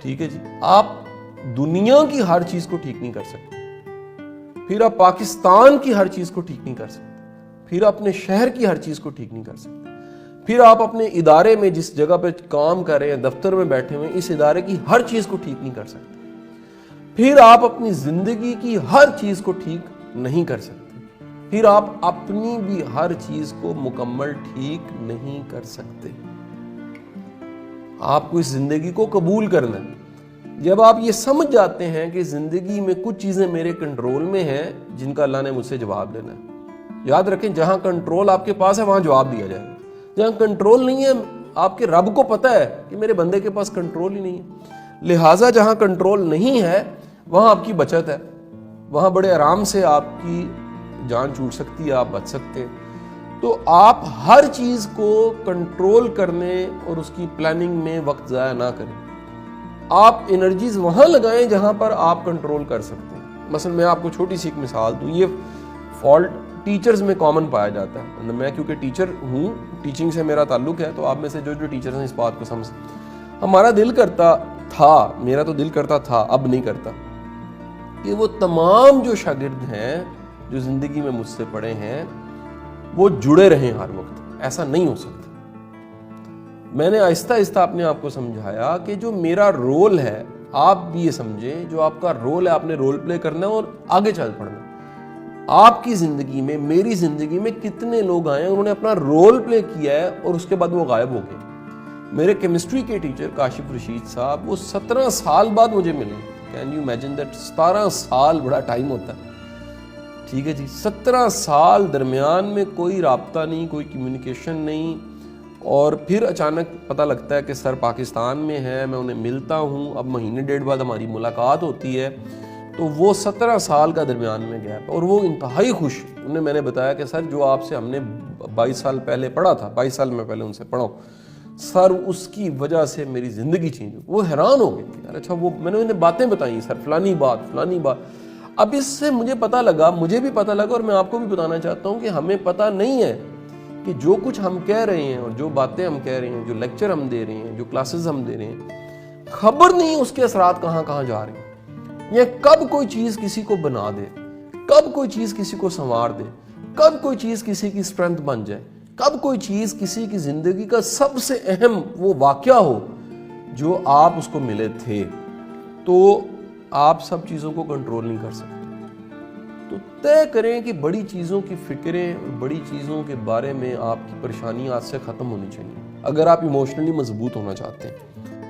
ٹھیک ہے جی. آپ دنیا کی ہر چیز کو ٹھیک نہیں کر سکتے, پھر آپ پاکستان کی ہر چیز کو ٹھیک نہیں کر سکتے, پھر اپنے شہر کی ہر چیز کو ٹھیک نہیں کر سکتے, پھر آپ اپنے ادارے میں جس جگہ پہ کام کر رہے ہیں, دفتر میں بیٹھے ہوئے, اس ادارے کی ہر چیز کو ٹھیک نہیں کر سکتے, پھر آپ اپنی زندگی کی ہر چیز کو ٹھیک نہیں کر سکتے, پھر آپ اپنی بھی ہر چیز کو مکمل ٹھیک نہیں کر سکتے. آپ کو اس زندگی کو قبول کرنا ہے. جب آپ یہ سمجھ جاتے ہیں کہ زندگی میں کچھ چیزیں میرے کنٹرول میں ہیں جن کا اللہ نے مجھ سے جواب لینا ہے. یاد رکھیں, جہاں کنٹرول آپ کے پاس ہے وہاں جواب دیا جائے گا. جہاں کنٹرول نہیں ہے, آپ کے رب کو پتہ ہے کہ میرے بندے کے پاس کنٹرول ہی نہیں ہے, لہٰذا جہاں کنٹرول نہیں ہے وہاں آپ کی بچت ہے, وہاں بڑے آرام سے آپ کی جان چھوٹ سکتی ہے, آپ بچ سکتے ہیں. تو آپ ہر چیز کو کنٹرول کرنے اور اس کی پلاننگ میں وقت ضائع نہ کریں. آپ انرجیز وہاں لگائیں جہاں پر آپ کنٹرول کر سکتے ہیں. مثلا میں آپ کو چھوٹی سی ایک مثال دوں, یہ فالٹ ٹیچرز میں کامن پایا جاتا ہے. میں کیونکہ ٹیچر ہوں, ٹیچنگ سے میرا تعلق ہے, تو آپ میں سے جو ٹیچرز ہیں اس بات کو سمجھ, ہمارا دل کرتا تھا, میرا تو دل کرتا تھا, اب نہیں کرتا, کہ وہ تمام جو شاگرد ہیں جو زندگی میں مجھ سے پڑھے ہیں وہ جڑے رہیں ہر وقت. ایسا نہیں ہو سکتا. میں نے آہستہ آہستہ اپنے آپ کو سمجھایا کہ جو میرا رول ہے, آپ بھی یہ سمجھیں, جو آپ کا رول ہے آپ نے رول پلے کرنا ہے اور آگے چل پڑنا. آپ کی زندگی میں, میری زندگی میں کتنے لوگ آئے ہیں, انہوں نے اپنا رول پلے کیا ہے اور اس کے بعد وہ غائب ہو گئے. میرے کیمسٹری کے ٹیچر کاشف رشید صاحب, وہ 17 سال بعد مجھے ملے. Can you imagine that? 17 سال بڑا ٹائم ہوتا ہے, ٹھیک ہے جی. 17 سال درمیان میں کوئی رابطہ نہیں, کوئی کمیونیکیشن نہیں, اور پھر اچانک پتہ لگتا ہے کہ سر پاکستان میں ہے, میں انہیں ملتا ہوں. اب مہینے ڈیڑھ بعد ہماری ملاقات ہوتی ہے, تو وہ 17 سال کا درمیان میں گیپ, اور وہ انتہائی خوش. انہیں میں نے بتایا کہ سر جو آپ سے ہم نے 22 سال پہلے پڑھا تھا, 22 سال میں پہلے ان سے پڑھا ہوں سر, اس کی وجہ سے میری زندگی چینج ہوئی. وہ حیران ہو گئے کہ یار اچھا, وہ میں نے انہیں باتیں بتائیں سر, فلانی بات فلانی بات. اب اس سے مجھے پتہ لگا, مجھے بھی پتہ لگا, اور میں آپ کو بھی بتانا چاہتا ہوں کہ ہمیں پتہ نہیں ہے کہ جو کچھ ہم کہہ رہے ہیں اور جو باتیں ہم کہہ رہے ہیں, جو لیکچر ہم دے رہے ہیں, جو کلاسز ہم دے رہے ہیں, خبر نہیں اس کے اثرات کہاں کہاں جا رہے ہیں. یا کب کوئی چیز کسی کو بنا دے, کب کوئی چیز کسی کو سنوار دے, کب کوئی چیز کسی کی اسٹرینتھ بن جائے, کب کوئی چیز کسی کی زندگی کا سب سے اہم وہ واقعہ ہو جو آپ اس کو ملے تھے. تو آپ سب چیزوں کو کنٹرول نہیں کر سکتے. تو طے کریں کہ بڑی چیزوں کی فکریں اور بڑی چیزوں کے بارے میں آپ کی پریشانی آج سے ختم ہونی چاہیے, اگر آپ ایموشنلی مضبوط ہونا چاہتے ہیں.